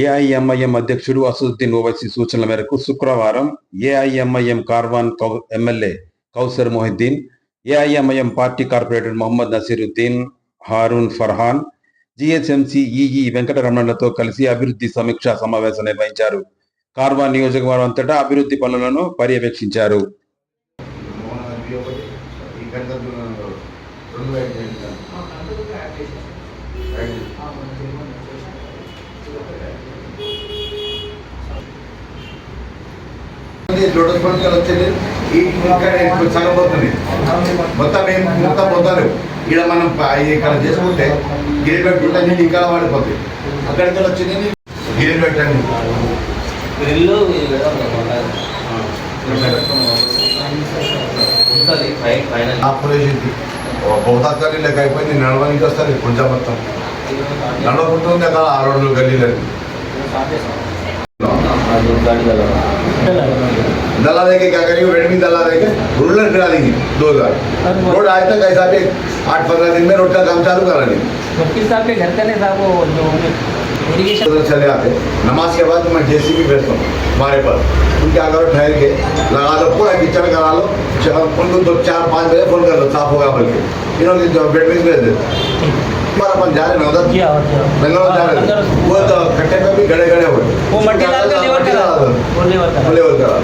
AIMIM అధ్యక్షుడు అసదుద్దీన్ ఓవైసీ సూచనల మేరకు శుక్రవారం AIMIM Karwan MLA Kausar Mohiuddin, AIMIM party corporator Mohammed Naseeruddin, Haroon Farhan, GHMC EE వెంకటరమణలతో కలిసి అభివృద్ధి సమీక్షా సమావేశం నిర్వహించారు. కార్వాన్ నియోజకవర్గం అంతటా అభివృద్ధి పనులను పర్యవేక్షించారు. లోటస్ పండుగలు వచ్చేది సగపోతుంది మొత్తం పోతారు. ఇక్కడ మనం ఇక్కడ చేసుకుంటే గిరిపెట్టు ఉంటుంది, ఇక్కడ వాడిపోతుంది. అక్కడికి వచ్చింది గిరిపెట్టండి. బహుతాకాలి లెక్క అయిపోయింది. నడవడానికి వస్తుంది కొంచెం మొత్తం నడవకుంటుంది అక్కడ 6 రోజులు గల్లీలని दला देंगे। क्या करेंगे? वेट में दला देंगे, रूलर करा देंगे 2000 रोड आज तक ऐसा भी 8-15 दिन में रोड का काम चालू करा देंगे। वकील साहब के घर का नहीं साहब वो जो इरिगेशन चले आते नमाज के बाद मैं जेसीबी भेजता हूँ हमारे पास। उनके अगर ठहर के लगा दो, पूरा किचन करा लो, उनको 2-4-5 बजे फोन कर लो, साफ होगा बल्कि इन्होंने बेड में भेज देते। अपन जा रहे हैं उधर बेंगलोर जा रहे हैं, वो तो कट्टे पे भी गड़े हुए वो मट्टी डाल के लेवल करा।